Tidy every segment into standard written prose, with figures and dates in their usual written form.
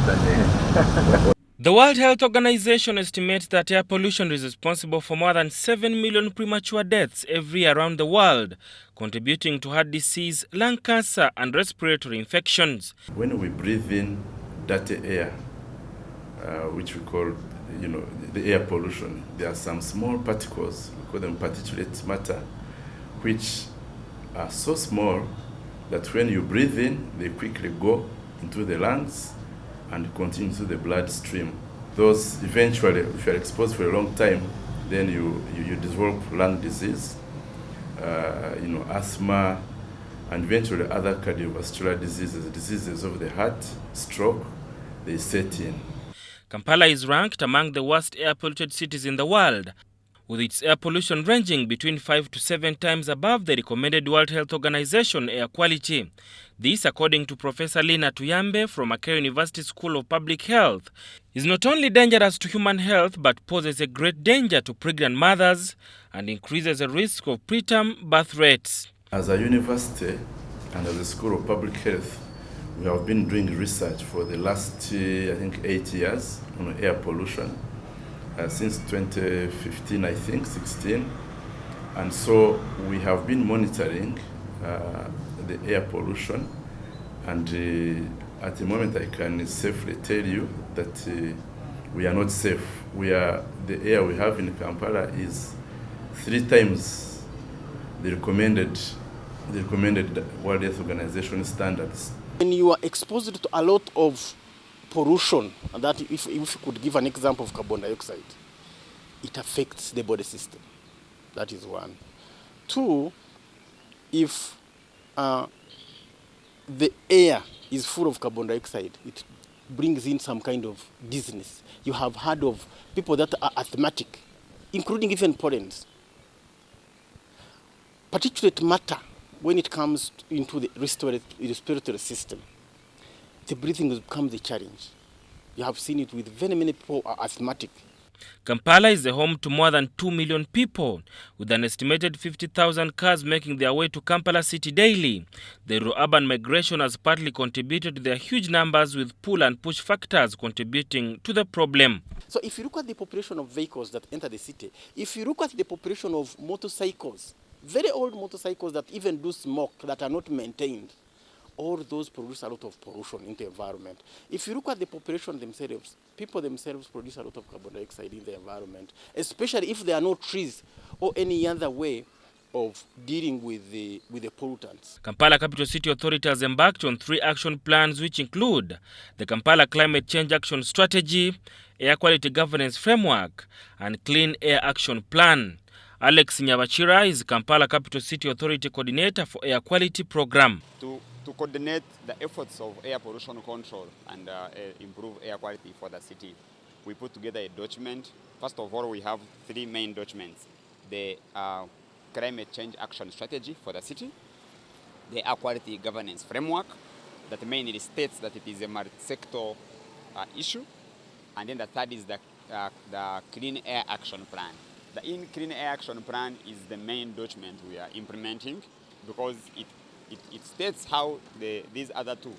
The World Health Organization estimates that air pollution is responsible for more than 7 million premature deaths every year around the world, contributing to heart disease, lung cancer, and respiratory infections. When we breathe in dirty air, which we call, the air pollution, there are some small particles, we call them particulate matter, which are so small that when you breathe in, they quickly go into the lungs and continue to the bloodstream. Those eventually, if you're exposed for a long time, then you develop lung disease, asthma, and eventually other cardiovascular diseases of the heart, stroke, they set in. Kampala is ranked among the worst air-polluted cities in the world, with its air pollution ranging between 5 to 7 times above the recommended World Health Organization air quality. This, according to Professor Lina Tuyambe from Makerere University School of Public Health, is not only dangerous to human health but poses a great danger to pregnant mothers and increases the risk of preterm birth rates. As a university and as a School of Public Health, we have been doing research for the last, 8 years on air pollution. Since 2015, 16. And so we have been monitoring the air pollution. And at the moment, I can safely tell you that we are not safe. The air we have in Kampala is 3 times the recommended World Health Organization standards. When you are exposed to a lot of pollution, and that if you could give an example of carbon dioxide, it affects the body system. That is one. 2, if the air is full of carbon dioxide, it brings in some kind of dizziness. You have heard of people that are asthmatic, including even pollens. Particulate matter, when it comes into the respiratory system, the breathing becomes a challenge. You have seen it with very many people who are asthmatic. Kampala is the home to more than 2 million people, with an estimated 50,000 cars making their way to Kampala city daily. The rural-urban migration has partly contributed to their huge numbers, with pull and push factors contributing to the problem. So if you look at the population of vehicles that enter the city, if you look at the population of motorcycles, very old motorcycles that even do smoke, that are not maintained, all those produce a lot of pollution in the environment. If you look at the population themselves, people themselves produce a lot of carbon dioxide in the environment, especially if there are no trees or any other way of dealing with the pollutants. Kampala Capital City Authority has embarked on 3 action plans, which include the Kampala Climate Change Action Strategy, Air Quality Governance Framework, and Clean Air Action Plan. Alex Nyabachira is Kampala Capital City Authority Coordinator for Air Quality Program. To coordinate the efforts of air pollution control and improve air quality for the city, we put together a document. First of all, we have 3 main documents: the Climate Change Action Strategy for the city, the Air Quality Governance Framework, that mainly states that it is a multi-sector issue, and then the third is the Clean Air Action Plan. The Clean Air Action Plan is the main document we are implementing, because it states how these other 2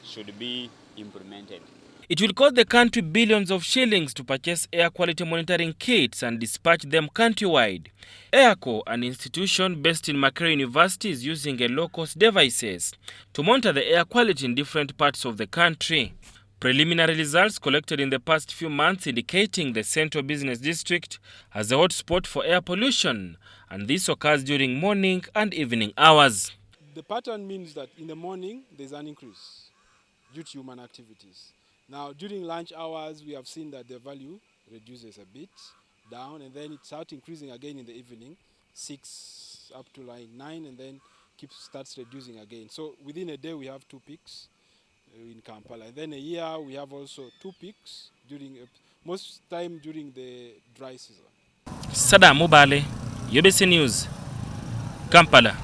should be implemented. It will cost the country billions of shillings to purchase air quality monitoring kits and dispatch them countrywide. Airco, an institution based in Makerere University, is using a low-cost devices to monitor the air quality in different parts of the country. Preliminary results collected in the past few months indicating the Central Business District as a hotspot for air pollution, and this occurs during morning and evening hours. The pattern means that in the morning there's an increase due to human activities. Now during lunch hours we have seen that the value reduces a bit down, and then it starts increasing again in the evening, 6 up to like 9, and then starts reducing again. So within a day we have 2 peaks in Kampala. And then a year we have also 2 peaks during most time during the dry season. Sada Mubale, UBC News, Kampala.